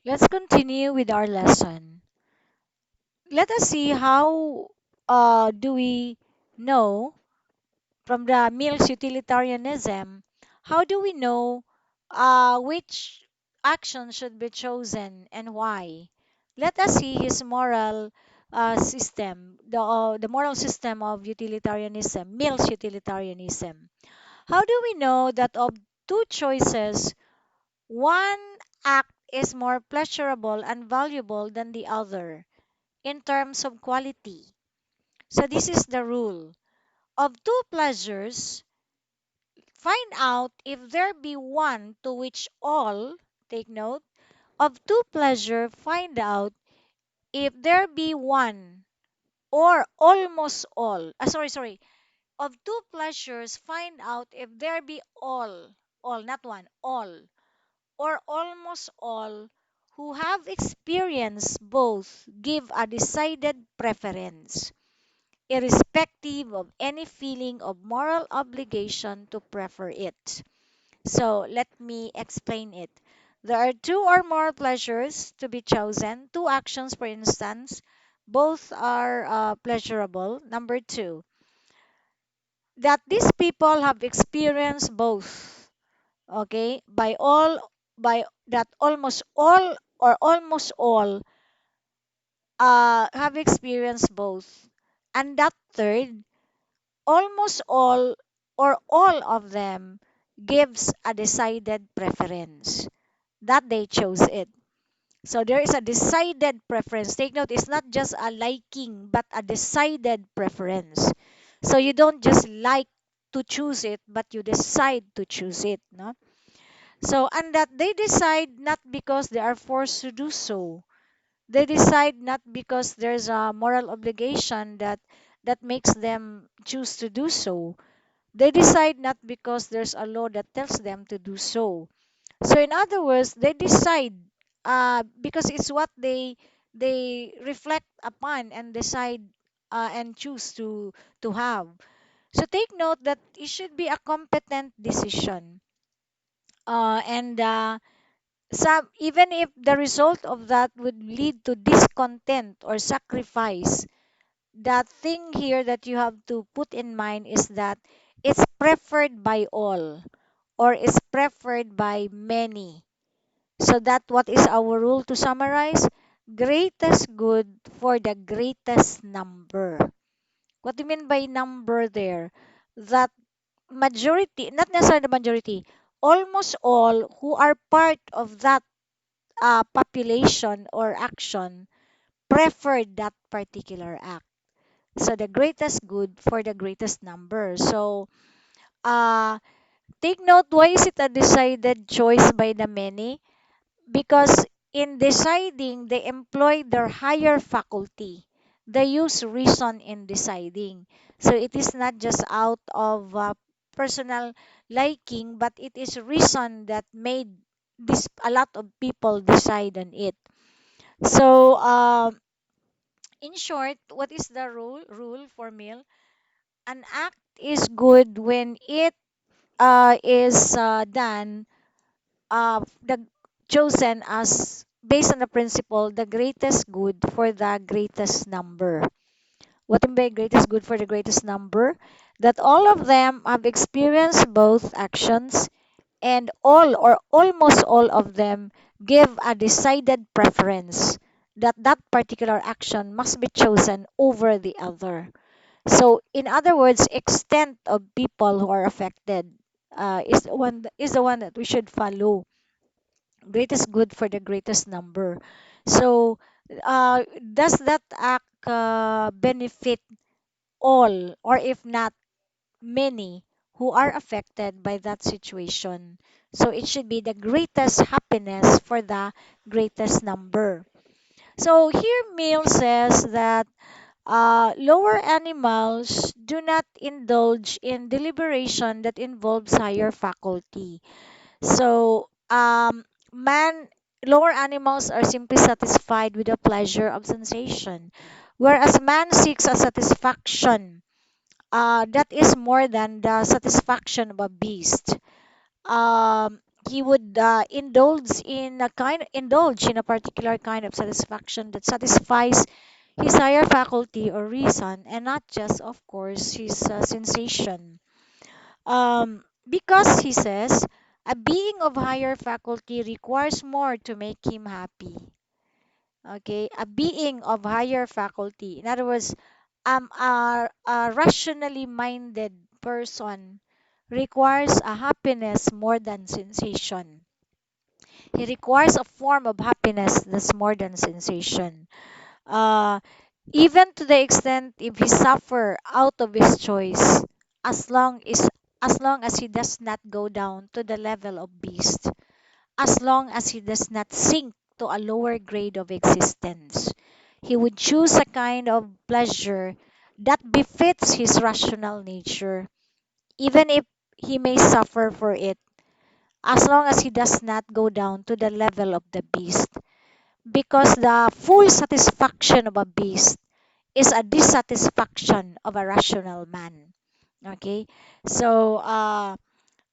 Let's continue with our lesson. Let us see how do we know from the Mill's utilitarianism, how do we know which action should be chosen and why? Let us see his moral system, the moral system of utilitarianism, Mill's utilitarianism. How do we know that of two choices, one act is more pleasurable and valuable than the other in terms of quality? So this is the rule. Of two pleasures, find out if there be one to which all, take note, of two pleasure, find out if there be one or almost all. Sorry. Of two pleasures, find out if there be all, not one, all, or almost all who have experienced both give a decided preference, irrespective of any feeling of moral obligation to prefer it. So let me explain it. There are two or more pleasures to be chosen, two actions, for instance. Both are pleasurable. Number two, that these people have experienced both. Okay, by that almost all or almost all have experienced both. And that third, almost all or all of them gives a decided preference that they chose it. So there is a decided preference. Take note, it's not just a liking, but a decided preference. So you don't just like to choose it, but you decide to choose it. No? So, and that they decide not because they are forced to do so. They decide not because there's a moral obligation that makes them choose to do so. They decide not because there's a law that tells them to do so. So in other words, they decide because it's what they reflect upon and decide and choose to have. So take note that it should be a competent decision. And some, even if the result of that would lead to discontent or sacrifice, that thing here that you have to put in mind is that it's preferred by all or is preferred by many. So that what is our rule to summarize? Greatest good for the greatest number. What do you mean by number there? That majority, not necessarily the majority, almost all who are part of that population or action prefer that particular act. So the greatest good for the greatest number. So uh, take note, why is it a decided choice by the many? Because in deciding, they employ their higher faculty. They use reason in deciding. So it is not just out of personal liking, but it is reason that made this a lot of people decide on it. So in short, what is the rule for meal? An act is good when it is done the chosen as based on the principle the greatest good for the greatest number. What do you mean by greatest good for the greatest number? That all of them have experienced both actions and all or almost all of them give a decided preference that that particular action must be chosen over the other. So, in other words, extent of people who are affected is the one that we should follow. Greatest good for the greatest number. So, does that act benefit all, or if not many, who are affected by that situation? So, it should be the greatest happiness for the greatest number. So, here Mill says that lower animals do not indulge in deliberation that involves higher faculty. So, man, lower animals are simply satisfied with the pleasure of sensation, whereas man seeks a satisfaction that is more than the satisfaction of a beast. he would indulge in a particular kind of satisfaction that satisfies his higher faculty or reason, and not just, of course, his sensation. Because he says a being of higher faculty requires more to make him happy. Okay, a being of higher faculty, in other words, a rationally minded person requires a happiness more than sensation. He requires a form of happiness that's more than sensation. Uh, Even to the extent if he suffer out of his choice, as long as he does not go down to the level of beast, as long as he does not sink to a lower grade of existence, he would choose a kind of pleasure that befits his rational nature, even if he may suffer for it, as long as he does not go down to the level of the beast. Because the full satisfaction of a beast is a dissatisfaction of a rational man. Okay, so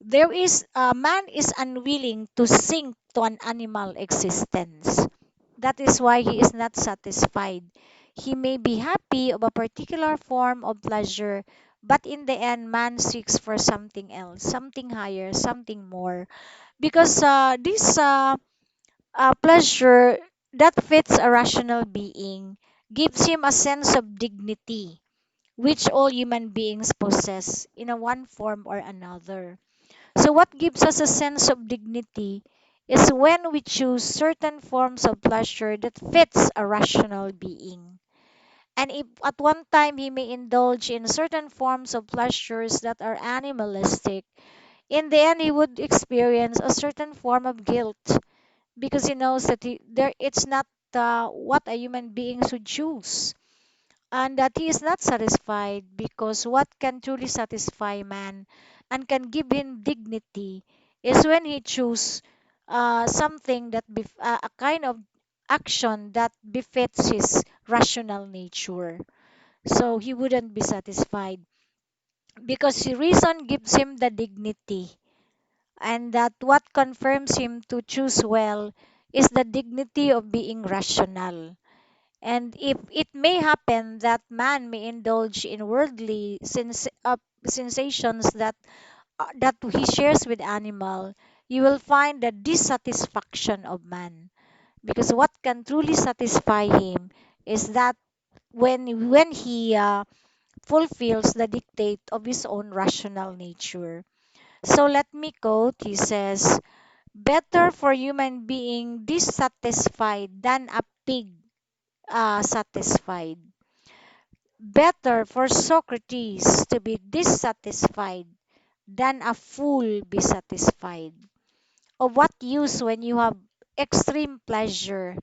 there is man is unwilling to sink to an animal existence. That is why he is not satisfied. He may be happy of a particular form of pleasure, but in the end, man seeks for something else, something higher, something more. Because this pleasure that fits a rational being gives him a sense of dignity, which all human beings possess in a one form or another. So, what gives us a sense of dignity is when we choose certain forms of pleasure that fits a rational being. And if at one time he may indulge in certain forms of pleasures that are animalistic, in the end he would experience a certain form of guilt because he knows that it's not what a human being should choose, and that he is not satisfied, because what can truly satisfy man and can give him dignity is when he choose something a kind of action that befits his rational nature. So he wouldn't be satisfied because his reason gives him the dignity, and that what confirms him to choose well is the dignity of being rational. And if it may happen that man may indulge in worldly sensations that he shares with animal, you will find the dissatisfaction of man. Because what can truly satisfy him is that when he fulfills the dictate of his own rational nature. So let me quote. He says, "Better for human being dissatisfied than a pig satisfied. Better for Socrates to be dissatisfied than a fool be satisfied. Of what use when you have extreme pleasure,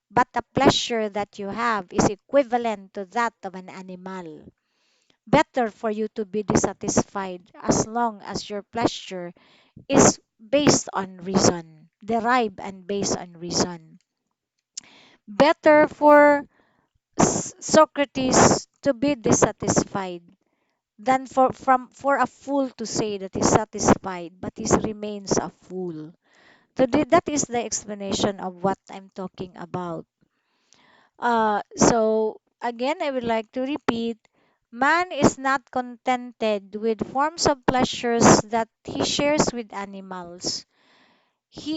but the pleasure that you have is equivalent to that of an animal? Better for you to be dissatisfied as long as your pleasure is based on reason, derived and based on reason. Better for Socrates to be dissatisfied than for a fool to say that he's satisfied but he remains a fool." So that is the explanation of what I'm talking about. So again, I would like to repeat: man is not contented with forms of pleasures that he shares with animals.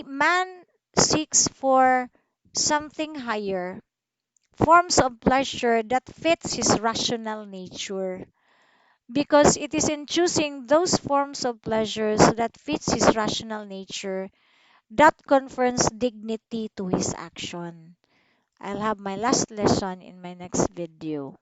Man seeks for something higher, forms of pleasure that fits his rational nature, because it is in choosing those forms of pleasures that fits his rational nature that confers dignity to his action. I'll have my last lesson in my next video.